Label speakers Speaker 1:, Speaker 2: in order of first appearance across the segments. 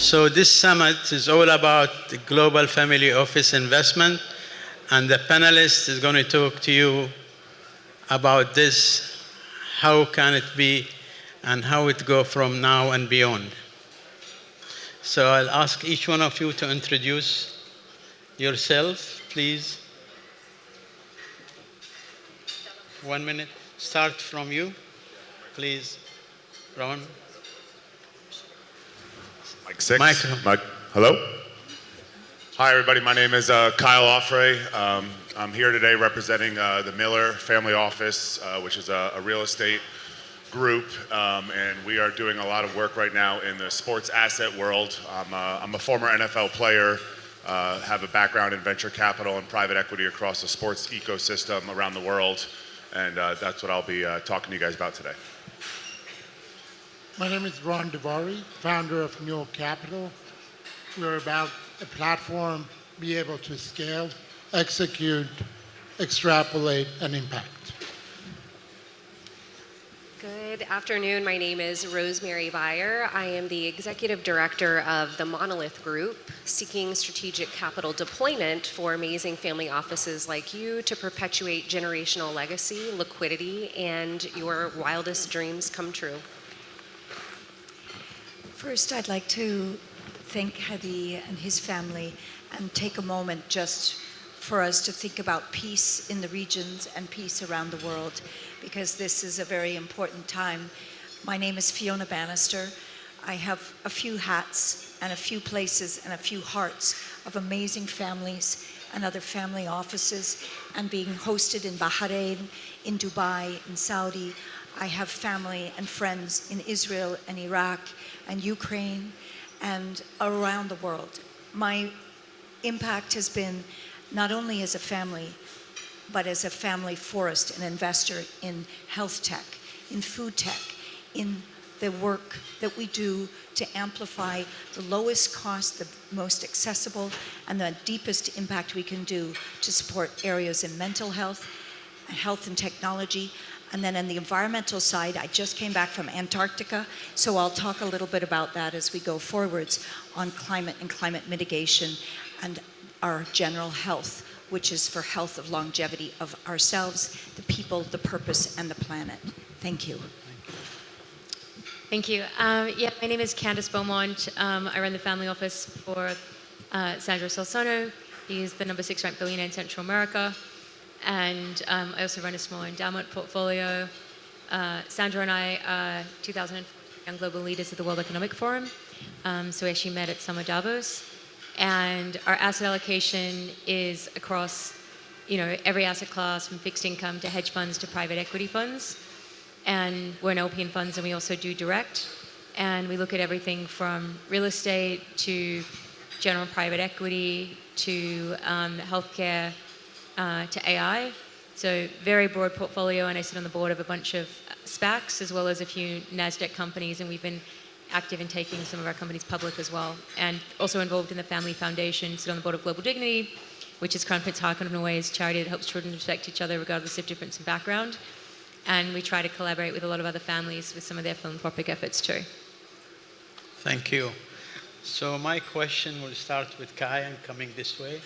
Speaker 1: So this summit is all about the global family office investment, and the panelist is going to talk to you about this, how can it be, and how it go from now and beyond. So I'll ask each one of you to introduce yourself, please. 1 minute. Start from you, please. Ron.
Speaker 2: Mic 6.
Speaker 1: Micro.
Speaker 2: Hello? Hi, everybody. My name is Kyle Offray. I'm here today representing the Miller Family Office, which is a real estate group, and we are doing a lot of work right now in the sports asset world. I'm a former NFL player, have a background in venture capital and private equity across the sports ecosystem around the world, and that's what I'll be talking to you guys about today.
Speaker 3: My name is Ron Devari, founder of Newell Capital. We're about a platform, be able to scale, execute, extrapolate, and impact.
Speaker 4: Good afternoon. My name is Rosemary Beyer. I am the executive director of the Monolith Group, seeking strategic capital deployment for amazing family offices like you to perpetuate generational legacy, liquidity, and your wildest dreams come true.
Speaker 5: First, I'd like to thank Hadi and his family and take a moment just for us to think about peace in the regions and peace around the world, because this is a very important time. My name is Fiona Bannister. I have a few hats and a few places and a few hearts of amazing families and other family offices, and being hosted in Bahrain, in Dubai, in Saudi. I have family and friends in Israel and Iraq and Ukraine and around the world. My impact has been not only as a family, but as a family forest, an investor in health tech, in food tech, in the work that we do to amplify the lowest cost, the most accessible, and the deepest impact we can do to support areas in mental health and technology. And then on the environmental side, I just came back from Antarctica, so I'll talk a little bit about that as we go forwards on climate and climate mitigation and our general health, which is for health of longevity of ourselves, the people, the purpose, and the planet. Thank you.
Speaker 6: Thank you. My name is Candice Beaumont. I run the family office for Sandro Salsono. He's the number 6 ranked billionaire in Central America. And I also run a small endowment portfolio. Sandra and I are 2000 young global leaders of the World Economic Forum. So we actually met at Summer Davos. And our asset allocation is across, every asset class, from fixed income to hedge funds to private equity funds. And we're an LP in funds, and we also do direct. And we look at everything from real estate to general private equity to healthcare, to AI. So very broad portfolio, and I sit on the board of a bunch of SPACs as well as a few NASDAQ companies, and we've been active in taking some of our companies public as well. And also involved in the Family Foundation, sit on the board of Global Dignity, which is Crown Prince Haakon of Norway's charity that helps children respect each other regardless of difference in background. And we try to collaborate with a lot of other families with some of their philanthropic efforts too.
Speaker 1: Thank you. So my question will start with Kai and coming this way.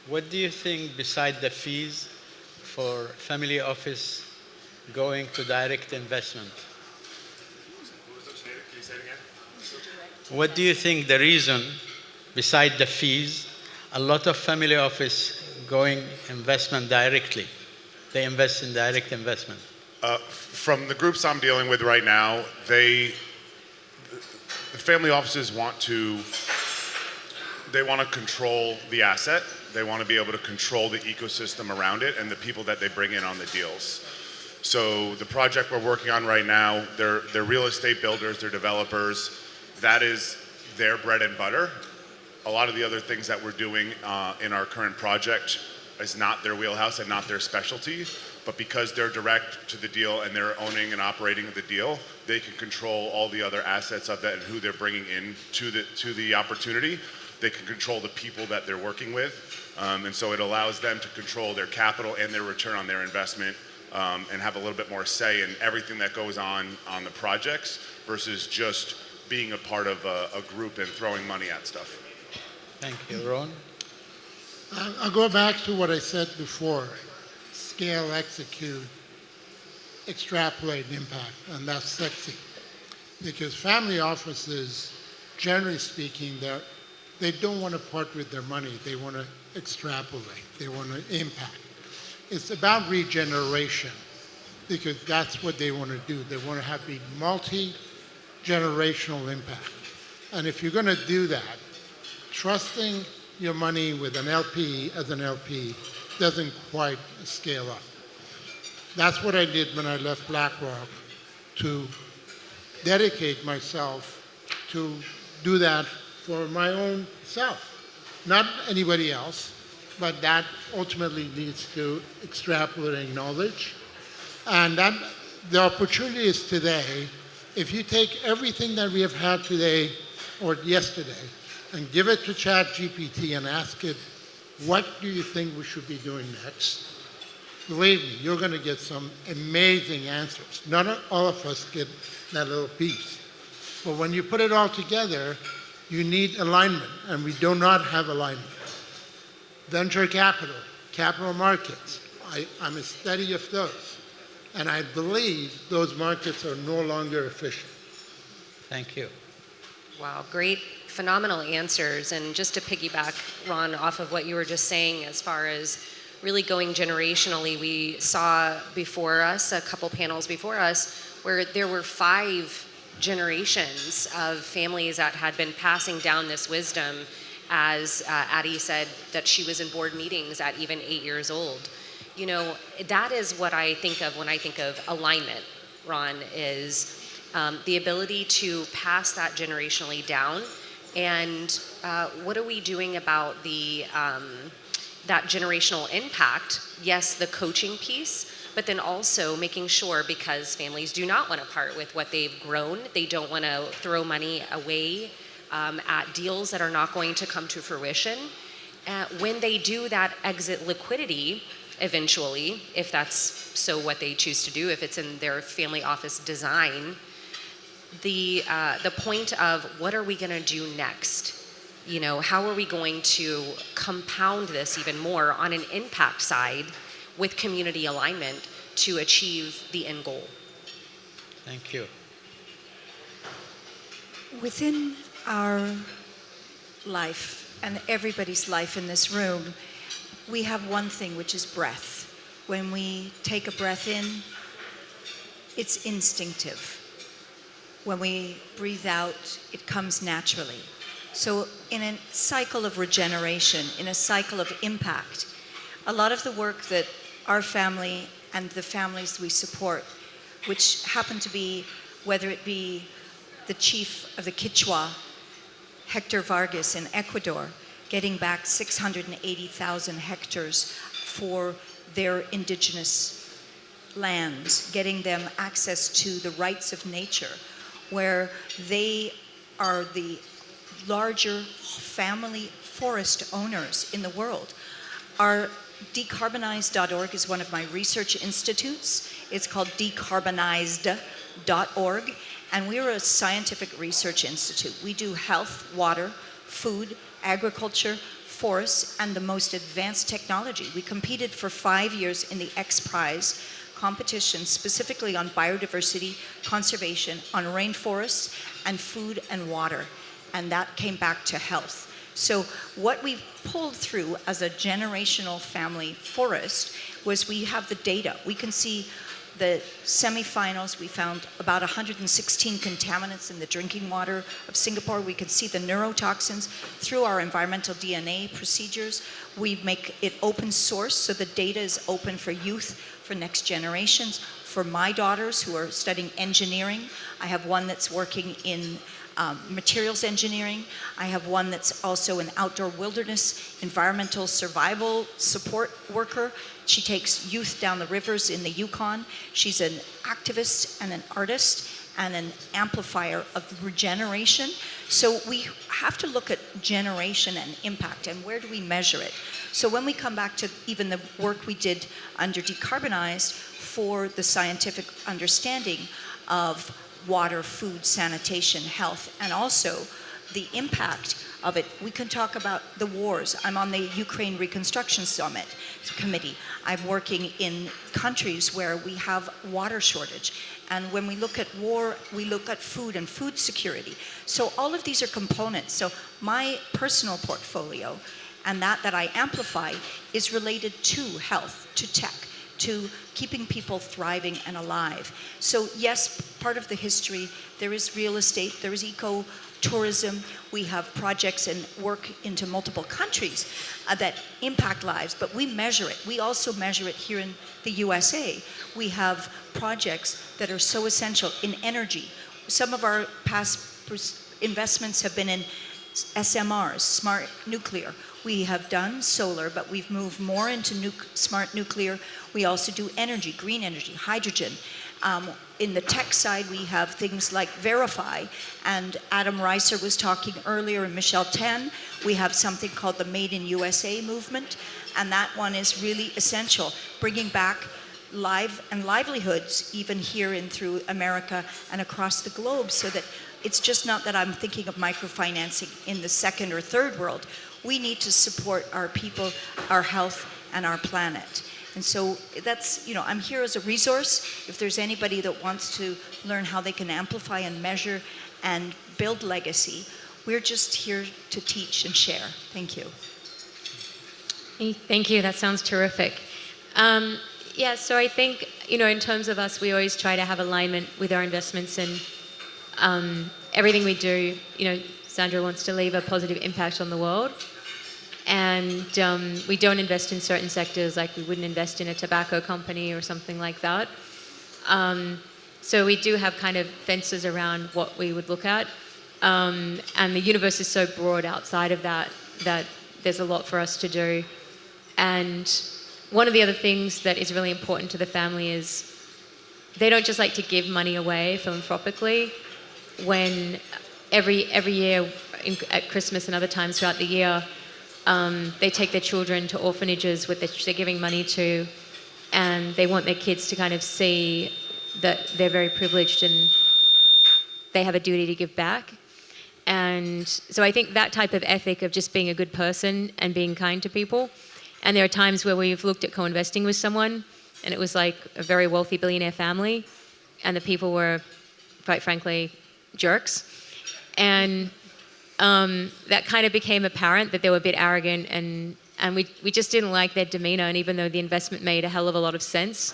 Speaker 1: What do you think, beside the fees for family office going to direct investment? What do you think the reason, beside the fees, a lot of family office going investment directly? They invest in direct investment.
Speaker 2: From the groups I'm dealing with right now, the family offices want to control the asset. They want to be able to control the ecosystem around it and the people that they bring in on the deals. So the project we're working on right now, they're real estate builders, they're developers. That is their bread and butter. A lot of the other things that we're doing in our current project is not their wheelhouse and not their specialty. But because they're direct to the deal and they're owning and operating the deal, they can control all the other assets of that and who they're bringing in to the opportunity. They can control the people that they're working with. And so it allows them to control their capital and their return on their investment, and have a little bit more say in everything that goes on the projects versus just being a part of a group and throwing money at stuff.
Speaker 1: Thank you. Ron?
Speaker 3: I'll go back to what I said before. Scale, execute, extrapolate, impact, and that's sexy. Because family offices, generally speaking, they don't want to part with their money. They want to extrapolate. They want to impact. It's about regeneration, because that's what they want to do. They want to have a multi-generational impact. And if you're going to do that, trusting your money with an LP as an LP doesn't quite scale up. That's what I did when I left BlackRock, to dedicate myself to do that for my own self, not anybody else, but that ultimately leads to extrapolating knowledge. And that the opportunity is today, if you take everything that we have had today or yesterday and give it to ChatGPT and ask it, what do you think we should be doing next? Believe me, you're going to get some amazing answers. Not all of us get that little piece. But when you put it all together, you need alignment, and we do not have alignment. Venture capital, capital markets, I'm a study of those. And I believe those markets are no longer efficient.
Speaker 1: Thank you.
Speaker 4: Wow, great, phenomenal answers. And just to piggyback, Ron, off of what you were just saying, as far as really going generationally, we saw before us, a couple panels before us, where there were 5 generations of families that had been passing down this wisdom. As Addie said, that she was in board meetings at even 8 years old. You know, that is what I think of when I think of alignment, Ron, is the ability to pass that generationally down. And what are we doing about that generational impact? Yes, the coaching piece, but then also making sure, because families do not want to part with what they've grown, they don't want to throw money away at deals that are not going to come to fruition. When they do that exit liquidity, eventually, if that's so what they choose to do, if it's in their family office design, the point of what are we going to do next? You know, how are we going to compound this even more on an impact side with community alignment to achieve the end goal?
Speaker 1: Thank you.
Speaker 5: Within our life, and everybody's life in this room, we have one thing, which is breath. When we take a breath in, it's instinctive. When we breathe out, it comes naturally. So in a cycle of regeneration, in a cycle of impact, a lot of the work that our family and the families we support, which happen to be, whether it be the chief of the Quechua, Hector Vargas in Ecuador, getting back 680,000 hectares for their indigenous lands, getting them access to the rights of nature, where they are the larger family forest owners in the world. Our decarbonize.org is one of my research institutes. It's called decarbonized.org, and we're a scientific research institute. We do health, water, food, agriculture, forests, and the most advanced technology. We competed for 5 years in the X Prize competition, specifically on biodiversity, conservation, on rainforests, and food and water. And that came back to health. So what we pulled through as a generational family forest was we have the data. We can see the semifinals. We found about 116 contaminants in the drinking water of Singapore. We could see the neurotoxins through our environmental DNA procedures. We make it open source, so the data is open for youth, for next generations. For my daughters who are studying engineering, I have one that's working in materials engineering. I have one that's also an outdoor wilderness environmental survival support worker. She takes youth down the rivers in the Yukon. She's an activist and an artist and an amplifier of regeneration. So we have to look at generation and impact, and where do we measure it? So when we come back to even the work we did under Decarbonized for the scientific understanding of water, food, sanitation, health, and also the impact of it. We can talk about the wars. I'm on the Ukraine Reconstruction Summit Committee. I'm working in countries where we have water shortage. And when we look at war, we look at food and food security. So all of these are components. So my personal portfolio and that I amplify is related to health, to tech, to keeping people thriving and alive. So yes, part of the history, there is real estate, there is eco-tourism, we have projects and work into multiple countries that impact lives, but we measure it. We also measure it here in the USA. We have projects that are so essential in energy. Some of our past investments have been in SMRs, smart nuclear. We have done solar, but we've moved more into smart nuclear. We also do energy, green energy, hydrogen. In the tech side, we have things like Verify, and Adam Reiser was talking earlier, and Michelle Tan. We have something called the Made in USA movement, and that one is really essential, bringing back livelihoods even here and through America and across the globe, so that it's just not that I'm thinking of microfinancing in the second or third world. We need to support our people, our health, and our planet. And so that's, I'm here as a resource. If there's anybody that wants to learn how they can amplify and measure and build legacy, we're just here to teach and share. Thank you.
Speaker 6: Thank you. That sounds terrific. Yeah, so I think, in terms of us, we always try to have alignment with our investments, and everything we do, Sandra wants to leave a positive impact on the world. And we don't invest in certain sectors, like we wouldn't invest in a tobacco company or something like that. So we do have kind of fences around what we would look at. And the universe is so broad outside of that there's a lot for us to do. And one of the other things that is really important to the family is they don't just like to give money away philanthropically. When every year at Christmas and other times throughout the year, they take their children to orphanages which they're giving money to, and they want their kids to kind of see that they're very privileged and they have a duty to give back. And so I think that type of ethic of just being a good person and being kind to people. And there are times where we've looked at co-investing with someone, and it was like a very wealthy billionaire family, and the people were, quite frankly, jerks. And that kind of became apparent that they were a bit arrogant, and we just didn't like their demeanor. And even though the investment made a hell of a lot of sense,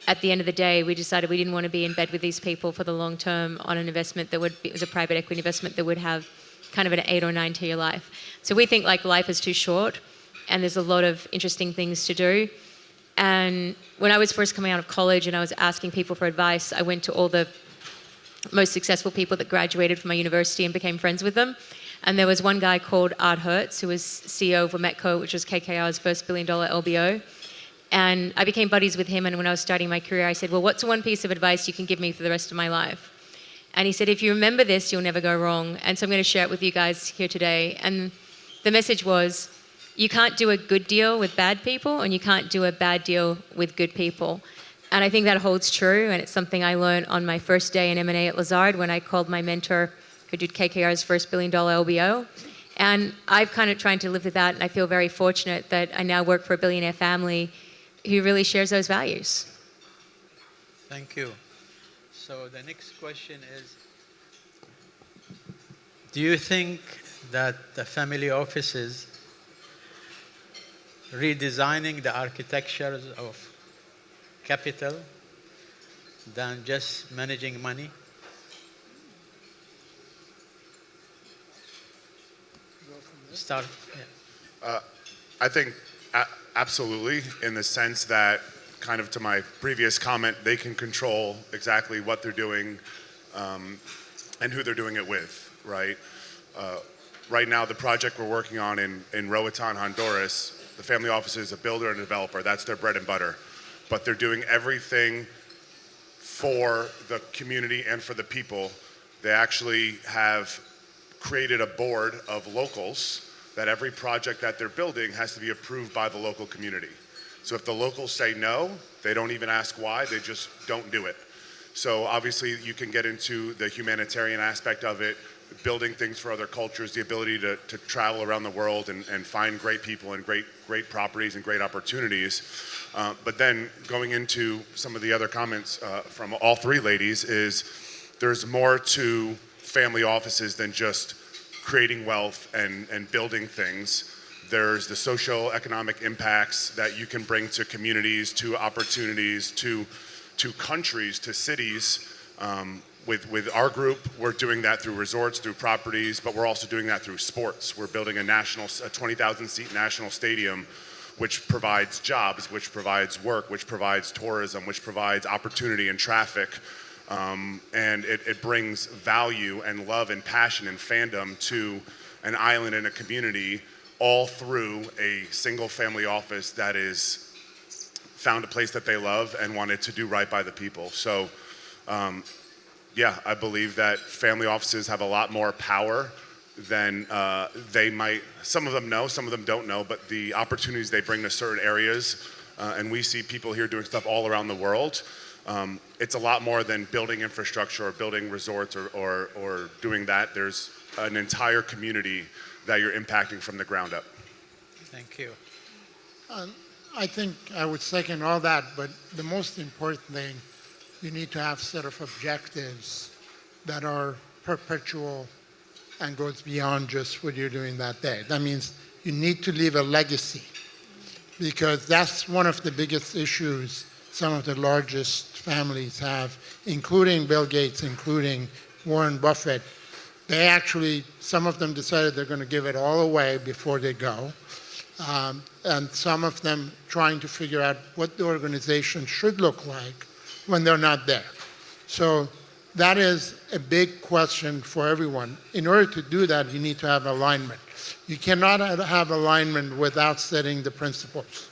Speaker 6: at the end of the day, we decided we didn't want to be in bed with these people for the long term on an investment it was a private equity investment that would have kind of an 8 or 9 to your life. So we think like life is too short, and there's a lot of interesting things to do. And when I was first coming out of college and I was asking people for advice, I went to all the most successful people that graduated from my university and became friends with them. And there was one guy called Art Hertz, who was CEO of Vametco, which was KKR's first $1 billion LBO. And I became buddies with him, and when I was starting my career, I said, well, what's one piece of advice you can give me for the rest of my life? And he said, if you remember this, you'll never go wrong. And so I'm going to share it with you guys here today. And the message was, you can't do a good deal with bad people, and you can't do a bad deal with good people. And I think that holds true, and it's something I learned on my first day in M&A at Lazard when I called my mentor, who did KKR's first $1 billion LBO. And I've kind of tried to live with that, and I feel very fortunate that I now work for a billionaire family who really shares those values.
Speaker 1: Thank you. So the next question is, do you think that the family offices redesigning the architecture of capital than just managing money? Start. Yeah.
Speaker 2: I think absolutely, in the sense that, kind of to my previous comment, they can control exactly what they're doing and who they're doing it with, right? Right now, the project we're working on in Roatan, Honduras, the family office is a builder and a developer. That's their bread and butter. But they're doing everything for the community and for the people. They actually have created a board of locals that every project that they're building has to be approved by the local community. So if the locals say no, they don't even ask why, they just don't do it. So obviously you can get into the humanitarian aspect of it, building things for other cultures, the ability to travel around the world and find great people and great properties and great opportunities. But then going into some of the other comments from all three ladies is there's more to family offices than just creating wealth and building things. There's the socio-economic impacts that you can bring to communities, to opportunities, to countries, to cities. With our group, we're doing that through resorts, through properties, but we're also doing that through sports. We're building a 20,000 seat national stadium, which provides jobs, which provides work, which provides tourism, which provides opportunity and traffic. And it brings value and love and passion and fandom to an island and a community, all through a single family office that is found a place that they love and wanted to do right by the people. So yeah, I believe that family offices have a lot more power than they might. Some of them know, some of them don't know, but the opportunities they bring to certain areas, and we see people here doing stuff all around the world. It's a lot more than building infrastructure or building resorts or doing that. There's an entire community that you're impacting from the ground up.
Speaker 1: Thank you.
Speaker 3: I think I would second all that, but the most important thing, you need to have a set of objectives that are perpetual and goes beyond just what you're doing that day. That means you need to leave a legacy, because that's one of the biggest issues some of the largest families have, including Bill Gates, including Warren Buffett. They actually, some of them decided they're going to give it all away before they go. And some of them trying to figure out what the organization should look like when they're not there. So that is a big question for everyone. In order to do that, you need to have alignment. You cannot have alignment without setting the principles.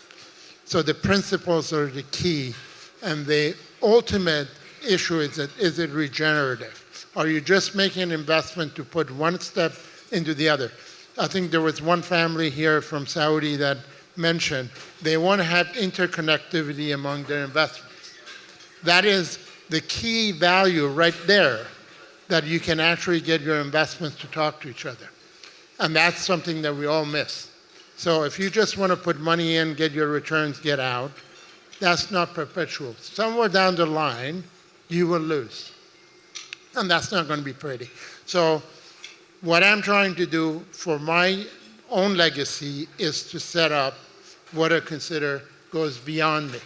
Speaker 3: So the principles are the key, and the ultimate issue is it regenerative? Are you just making an investment to put one step into the other? I think there was one family here from Saudi that mentioned they want to have interconnectivity among their investments. That is the key value right there, that you can actually get your investments to talk to each other. And that's something that we all miss. So if you just want to put money in, get your returns, get out, that's not perpetual. Somewhere down the line, you will lose. And that's not going to be pretty. So what I'm trying to do for my own legacy is to set up what I consider goes beyond me.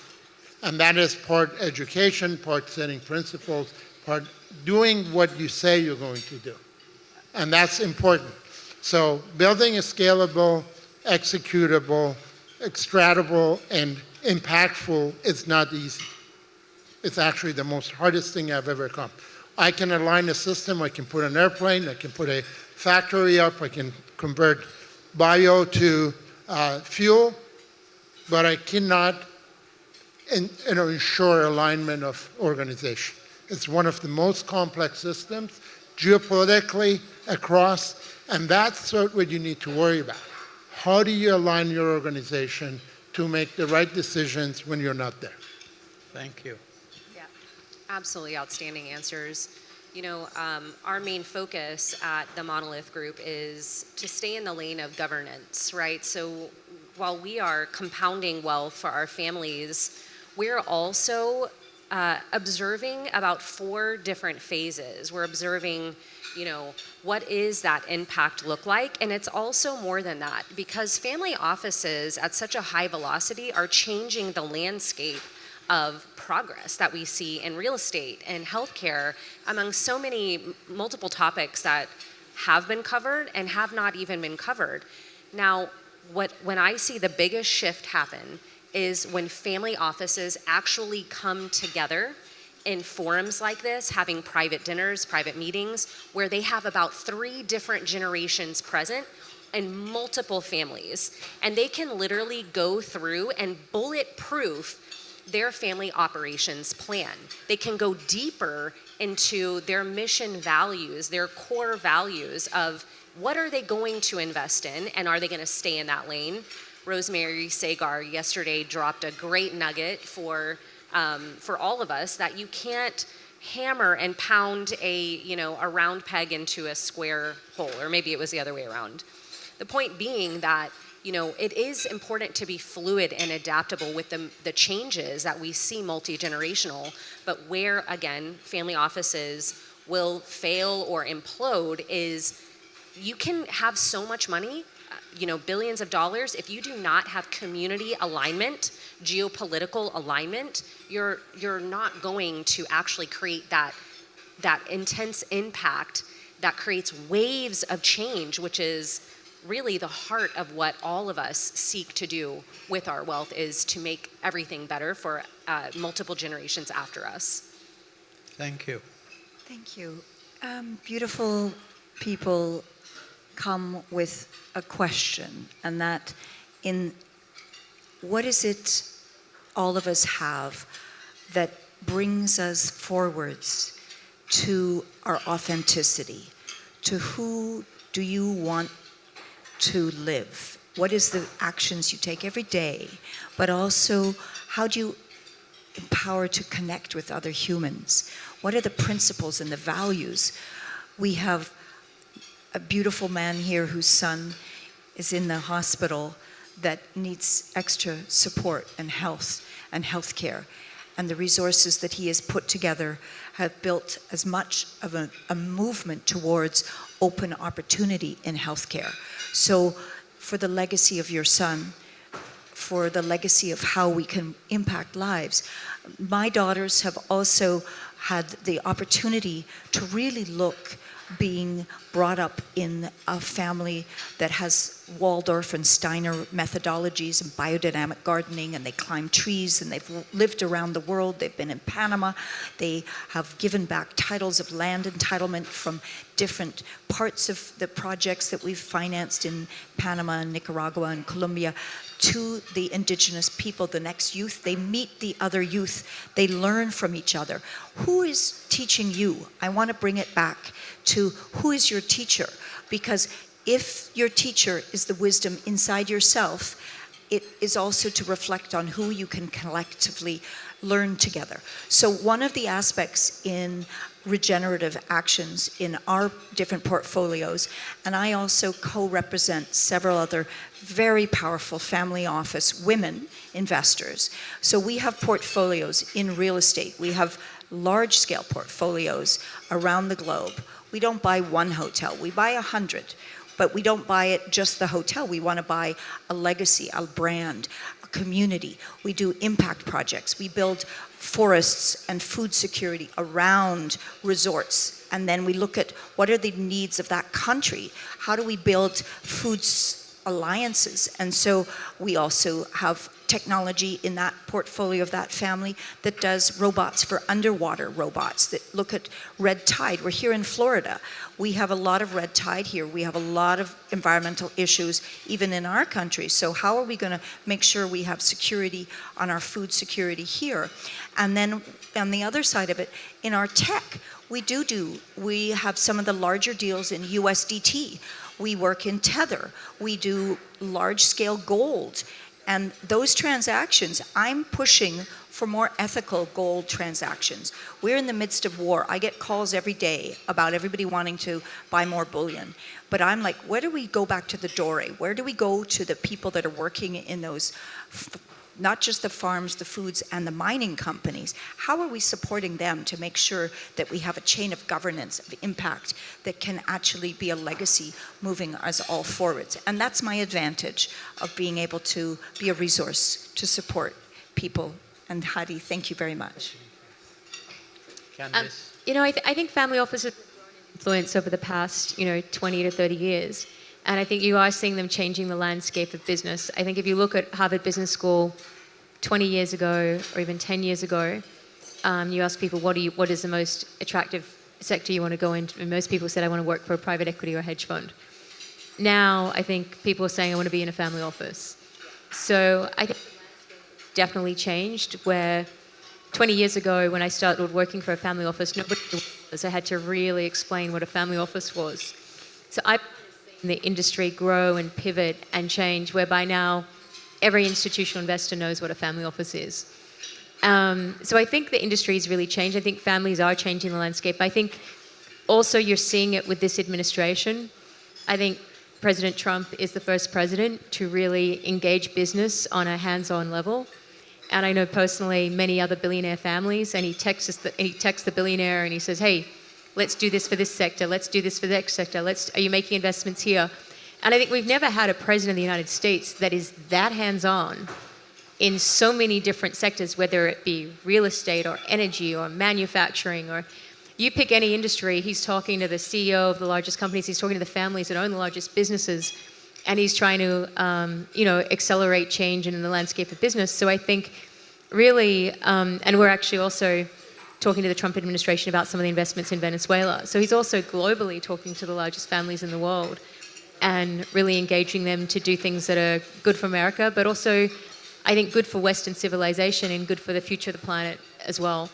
Speaker 3: And that is part education, part setting principles, part doing what you say you're going to do. And that's important. So building a scalable, executable, extractable, and impactful is not easy. It's actually the most hardest thing I've ever come. I can align a system, I can put an airplane, I can put a factory up, I can convert bio to fuel, but I cannot ensure alignment of organization. It's one of the most complex systems, geopolitically, across, and that's what you need to worry about. How do you align your organization to make the right decisions when you're not there?
Speaker 1: Thank you.
Speaker 4: Yeah, absolutely outstanding answers. You know, our main focus at the Monolith Group is to stay in the lane of governance, right? So while we are compounding wealth for our families, we're also observing about 4 different phases. We're observing, you know, what is that impact look like? And it's also more than that, because family offices at such a high velocity are changing the landscape of progress that we see in real estate and healthcare, among so many multiple topics that have been covered and have not even been covered. Now, when I see the biggest shift happen is when family offices actually come together in forums like this, having private dinners, private meetings, where they have about 3 different generations present and multiple families. And they can literally go through and bulletproof their family operations plan. They can go deeper into their mission values, their core values of what are they going to invest in, and are they going to stay in that lane? Rosemary Sagar yesterday dropped a great nugget for all of us, that you can't hammer and pound a round peg into a square hole, or maybe it was the other way around. The point being that it is important to be fluid and adaptable with the changes that we see multi-generational, but where, again, family offices will fail or implode is you can have so much money, billions of dollars, if you do not have community alignment, geopolitical alignment, you're not going to actually create that intense impact that creates waves of change, which is really the heart of what all of us seek to do with our wealth, is to make everything better for multiple generations after us.
Speaker 1: Thank you.
Speaker 5: Thank you. Beautiful people come with a question, and that what is it all of us have that brings us forwards to our authenticity? To who do you want to live? What is the actions you take every day? But also, how do you empower to connect with other humans? What are the principles and the values? We have a beautiful man here whose son is in the hospital that needs extra support and health care. And the resources that he has put together have built as much of a movement towards open opportunity in healthcare. So for the legacy of your son, for the legacy of how we can impact lives, my daughters have also had the opportunity to really look, being brought up in a family that has Waldorf and Steiner methodologies and biodynamic gardening, and they climb trees, and they've lived around the world. They've been in Panama. They have given back titles of land entitlement from different parts of the projects that we've financed in Panama and Nicaragua and Colombia to the indigenous people, the next youth. They meet the other youth. They learn from each other. Who is teaching you? I want to bring it back to who is your teacher? Because if your teacher is the wisdom inside yourself, it is also to reflect on who you can collectively learn together. So one of the aspects in regenerative actions in our different portfolios, and I also co-represent several other very powerful family office women investors. So we have portfolios in real estate. We have large-scale portfolios around the globe. We don't buy one hotel, we buy 100. But we don't buy it just the hotel. We want to buy a legacy, a brand, a community. We do impact projects. We build forests and food security around resorts. And then we look at what are the needs of that country. How do we build food alliances? And so we also have technology in that portfolio of that family that does robots for underwater robots that look at red tide. We're here in Florida. We have a lot of red tide here. We have a lot of environmental issues even in our country. So how are we going to make sure we have security on our food security here? And then on the other side of it, in our tech, we have some of the larger deals in USDT. We work in Tether. We do large-scale gold. And those transactions, I'm pushing for more ethical gold transactions. We're in the midst of war. I get calls every day about everybody wanting to buy more bullion. But I'm like, where do we go back to the Dore? Where do we go to the people that are working in those, not just the farms, the foods, and the mining companies? How are we supporting them to make sure that we have a chain of governance, of impact, that can actually be a legacy moving us all forwards? And that's my advantage of being able to be a resource to support people. And Hadi, thank you very much.
Speaker 1: Candice?
Speaker 6: I think family offices have grown in influence over the past, 20 to 30 years. And I think you are seeing them changing the landscape of business. I think if you look at Harvard Business School 20 years ago or even 10 years ago, you ask people, what is the most attractive sector you want to go into? And most people said, I want to work for a private equity or hedge fund. Now, I think people are saying, I want to be in a family office. So I think definitely changed, where 20 years ago when I started working for a family office, nobody knew what it was. I had to really explain what a family office was. So I've seen the industry grow and pivot and change, whereby now every institutional investor knows what a family office is. So I think the industry's really changed. I think families are changing the landscape. I think also you're seeing it with this administration. I think President Trump is the first president to really engage business on a hands-on level. And I know personally many other billionaire families, and he texts the billionaire and he says, hey, let's do this for this sector, let's do this for the next sector, are you making investments here? And I think we've never had a president of the United States that is that hands-on in so many different sectors, whether it be real estate or energy or manufacturing, or you pick any industry, he's talking to the CEO of the largest companies, he's talking to the families that own the largest businesses, and he's trying to accelerate change in the landscape of business. So I think really, and we're actually also talking to the Trump administration about some of the investments in Venezuela. So he's also globally talking to the largest families in the world and really engaging them to do things that are good for America, but also I think good for Western civilization and good for the future of the planet as well.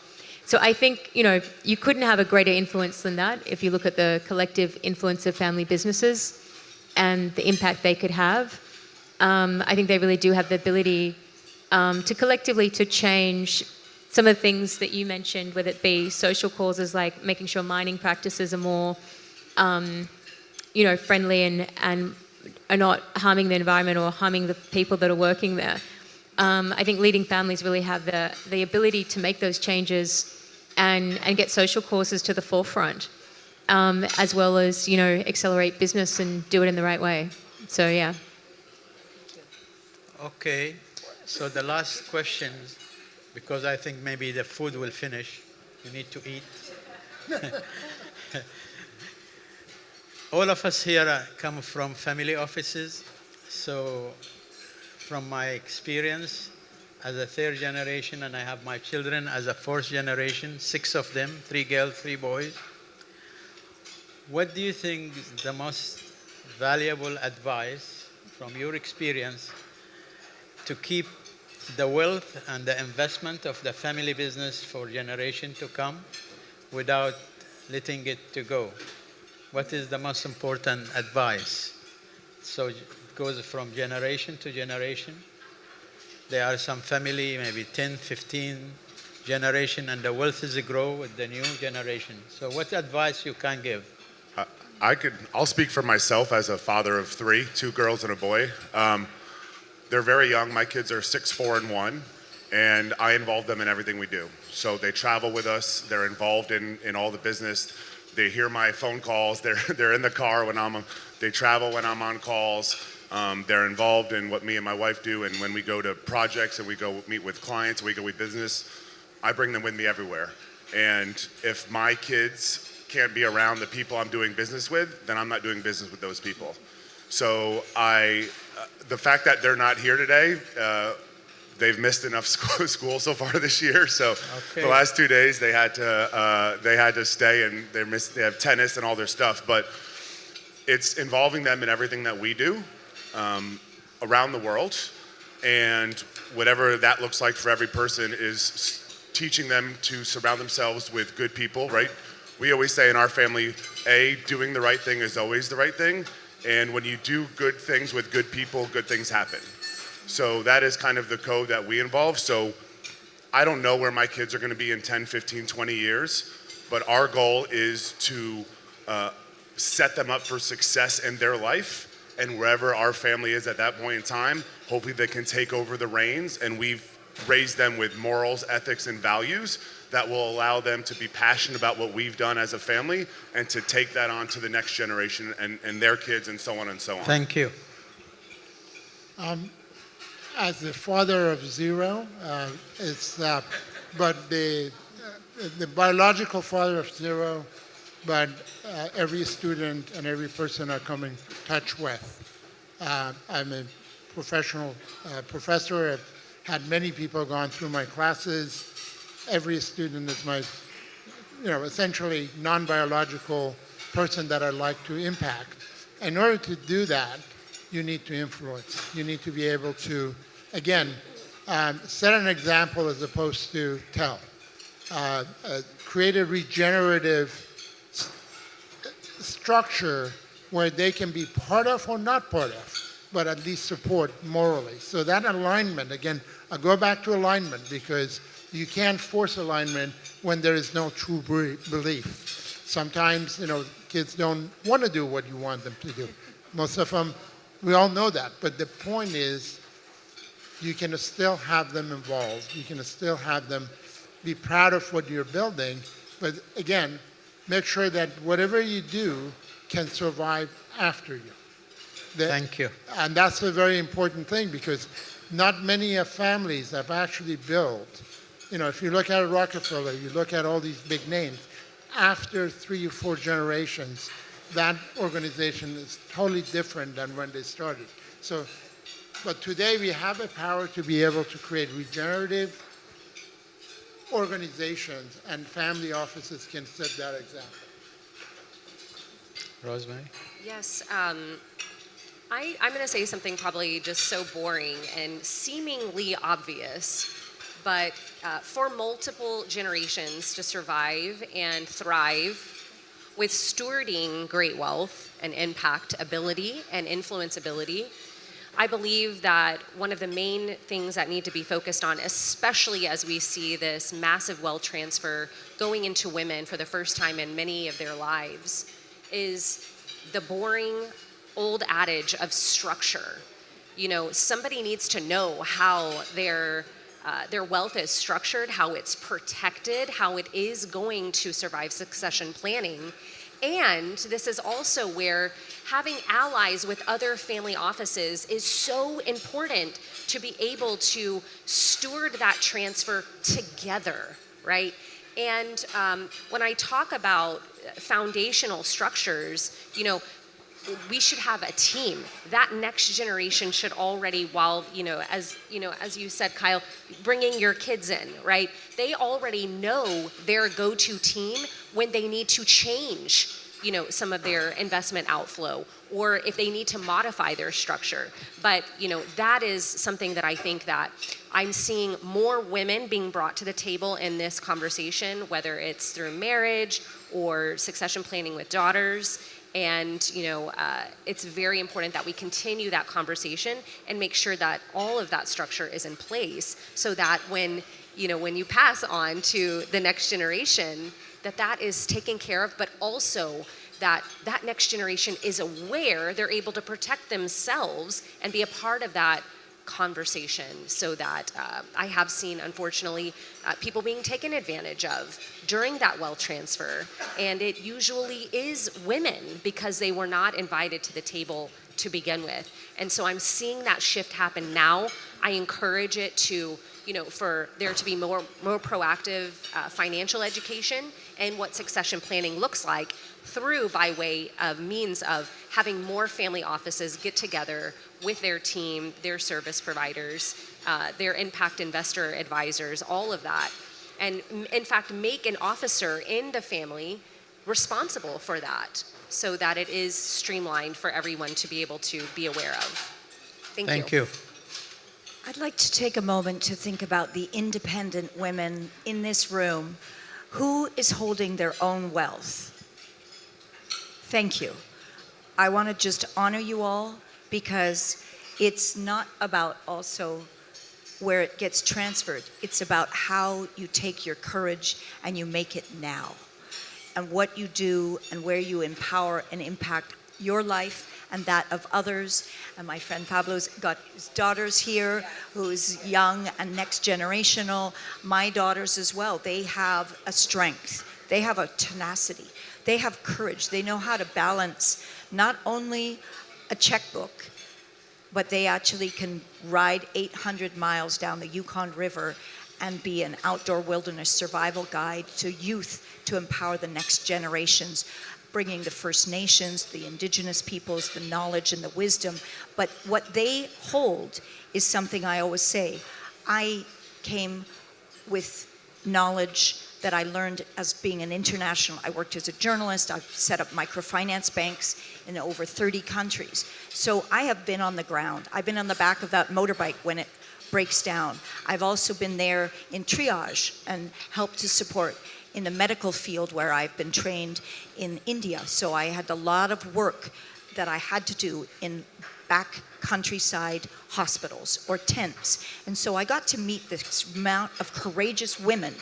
Speaker 6: So I think, you couldn't have a greater influence than that if you look at the collective influence of family businesses and the impact they could have. I think they really do have the ability to collectively to change some of the things that you mentioned, whether it be social causes like making sure mining practices are more, friendly and are not harming the environment or harming the people that are working there. I think leading families really have the ability to make those changes and get social causes to the forefront, as well as, accelerate business and do it in the right way. So, yeah.
Speaker 1: Okay, so the last question, because I think maybe the food will finish. You need to eat. All of us here come from family offices. So from my experience as a third generation, and I have my children as a fourth generation, 6 of them, 3 girls, 3 boys. What do you think is the most valuable advice from your experience to keep the wealth and the investment of the family business for generation to come without letting it to go? What is the most important advice? So it goes from generation to generation. There are some family, maybe 10, 15 generation, and the wealth is grow with the new generation. So what advice you can give?
Speaker 2: I'll speak for myself as a father of 3, 2 girls and a boy. They're very young. My kids are 6, 4, and 1, and I involve them in everything we do. So they travel with us. They're involved in all the business. They hear my phone calls. They're in the car when they travel when I'm on calls. They're involved in what me and my wife do, and when we go to projects and we go meet with clients, we go with business, I bring them with me everywhere. And if my kids can't be around the people I'm doing business with, then I'm not doing business with those people. So the fact that they're not here today, they've missed enough school so far this year. So the last 2 days they had to stay, and they have tennis and all their stuff. But it's involving them in everything that we do around the world, and whatever that looks like for every person is teaching them to surround themselves with good people, right? We always say in our family, doing the right thing is always the right thing. And when you do good things with good people, good things happen. So that is kind of the code that we involve. So I don't know where my kids are going to be in 10, 15, 20 years, but our goal is to set them up for success in their life. And wherever our family is at that point in time, hopefully they can take over the reins, and we've raised them with morals, ethics, and values that will allow them to be passionate about what we've done as a family and to take that on to the next generation and their kids and so on and so on.
Speaker 1: Thank you.
Speaker 3: As the father of 0, but the biological father of 0, but every student and every person I come in touch with. I'm a professional professor. I've had many people gone through my classes. Every student is my, essentially non-biological person that I'd like to impact. In order to do that, you need to influence. You need to be able to, again, set an example as opposed to tell. Create a regenerative structure where they can be part of or not part of, but at least support morally. So that alignment, again, I go back to alignment, because You can't force alignment when there is no true belief. Sometimes, kids don't want to do what you want them to do. Most of them, we all know that. But the point is, you can still have them involved. You can still have them be proud of what you're building. But again, make sure that whatever you do can survive after you.
Speaker 1: Thank you.
Speaker 3: And that's a very important thing because not many families have actually built. If you look at Rockefeller, you look at all these big names, after 3 or 4 generations, that organization is totally different than when they started. But today we have the power to be able to create regenerative organizations, and family offices can set that example.
Speaker 1: Rosemary?
Speaker 4: Yes, I'm going to say something probably just so boring and seemingly obvious, but for multiple generations to survive and thrive with stewarding great wealth and impact ability and influence ability, I believe that one of the main things that need to be focused on, especially as we see this massive wealth transfer going into women for the first time in many of their lives, is the boring old adage of structure. Somebody needs to know how their wealth is structured, how it's protected, how it is going to survive succession planning. And this is also where having allies with other family offices is so important to be able to steward that transfer together, right? And when I talk about foundational structures, we should have a team. That next generation should already, as you said, Kyle, bringing your kids in, right? They already know their go-to team when they need to change, some of their investment outflow, or if they need to modify their structure. But, that is something that I think that I'm seeing more women being brought to the table in this conversation, whether it's through marriage or succession planning with daughters. And, it's very important that we continue that conversation and make sure that all of that structure is in place so that when you pass on to the next generation, that is taken care of, but also that next generation is aware they're able to protect themselves and be a part of that conversation, so that I have seen, unfortunately, people being taken advantage of during that wealth transfer, and it usually is women because they were not invited to the table to begin with. And so I'm seeing that shift happen now. I encourage it to, for there to be more proactive financial education and what succession planning looks like by way of means of having more family offices get together with their team, their service providers, their impact investor advisors, all of that. And in fact, make an officer in the family responsible for that so that it is streamlined for everyone to be able to be aware of. Thank you.
Speaker 5: I'd like to take a moment to think about the independent women in this room who is holding their own wealth. Thank you. I want to just honor you all because it's not about also where it gets transferred. It's about how you take your courage and you make it now, and what you do and where you empower and impact your life and that of others. And my friend Pablo's got his daughters here, who's young and next generational. My daughters as well. They have a strength. They have a tenacity. They have courage. They know how to balance not only a checkbook, but they actually can ride 800 miles down the Yukon River and be an outdoor wilderness survival guide to youth to empower the next generations, bringing the First Nations, the Indigenous peoples, the knowledge and the wisdom. But what they hold is something I always say. I came with knowledge that I learned as being an international. I worked as a journalist. I've set up microfinance banks in over 30 countries. So I have been on the ground. I've been on the back of that motorbike when it breaks down. I've also been there in triage and helped to support in the medical field where I've been trained in India. So I had a lot of work that I had to do in back countryside hospitals or tents. And so I got to meet this amount of courageous women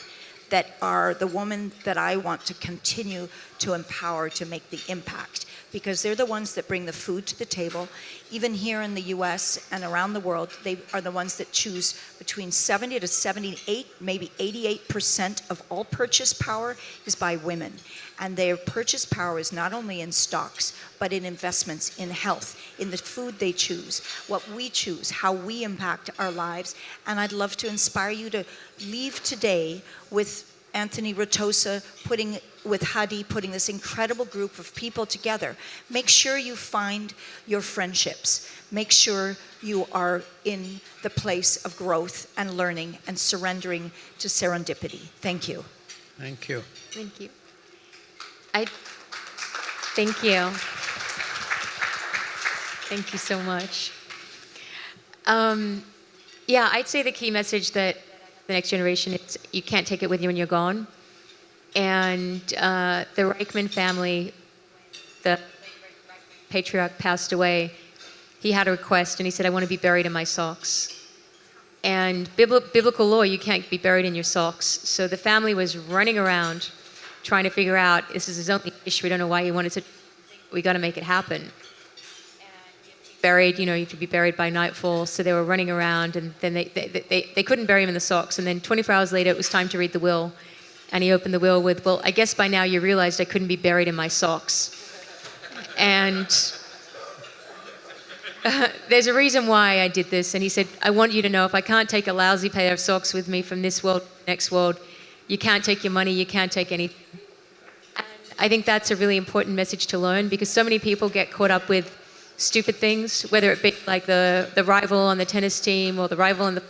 Speaker 5: that are the women that I want to continue to empower to make the impact, because they're the ones that bring the food to the table. Even here in the US and around the world, they are the ones that choose between 70 to 78, maybe 88% of all purchase power is by women. And their purchase power is not only in stocks, but in investments in health, in the food they choose, what we choose, how we impact our lives. And I'd love to inspire you to leave today with Anthony Rotosa with Hadi putting this incredible group of people together. Make sure you find your friendships. Make sure you are in the place of growth and learning and surrendering to serendipity. Thank you.
Speaker 1: Thank you.
Speaker 6: Thank you. Thank you. Thank you so much. Yeah, I'd say the key message that the next generation is you can't take it with you when you're gone. And the Reichman family, the patriarch passed away. He had a request and he said, I want to be buried in my socks. And biblical law, you can't be buried in your socks. So the family was running around trying to figure out, this is his only issue, we don't know why he wanted to, we got to make it happen. Buried, you have to be buried by nightfall. So they were running around, and then they couldn't bury him in the socks. And then 24 hours later, it was time to read the will. And he opened the will with, well, I guess by now you realized I couldn't be buried in my socks. And there's a reason why I did this. And he said, I want you to know if I can't take a lousy pair of socks with me from this world to the next world, you can't take your money, you can't take anything. And I think that's a really important message to learn, because so many people get caught up with stupid things, whether it be like the rival on the tennis team or the rival in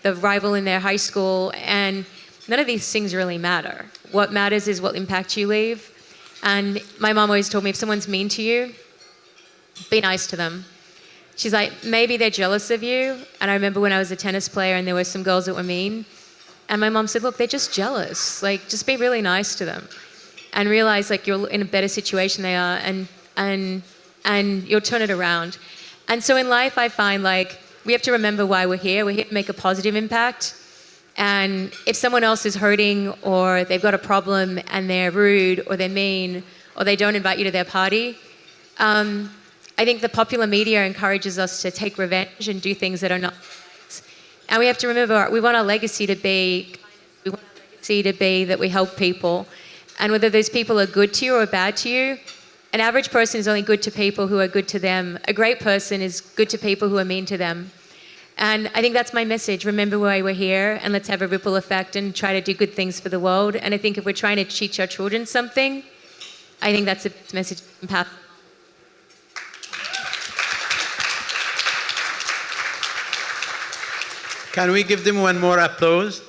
Speaker 6: the rival in their high school, and none of these things really matter. What matters is what impact you leave. And my mom always told me, if someone's mean to you, be nice to them. She's like, maybe they're jealous of you. And I remember when I was a tennis player and there were some girls that were mean, and my mom said, look, they're just jealous. Like, just be really nice to them and realize like you're in a better situation they are, and you'll turn it around. And so in life, I find like we have to remember why we're here. We're here to make a positive impact. And if someone else is hurting, or they've got a problem and they're rude or they're mean, or they don't invite you to their party, I think the popular media encourages us to take revenge and do things that are not right. And we have to remember, we want our legacy to be that we help people. And whether those people are good to you or bad to you, an average person is only good to people who are good to them. A great person is good to people who are mean to them. And I think that's my message. Remember why we're here, and let's have a ripple effect and try to do good things for the world. And I think if we're trying to teach our children something, I think that's a message.
Speaker 1: Can we give them one more applause?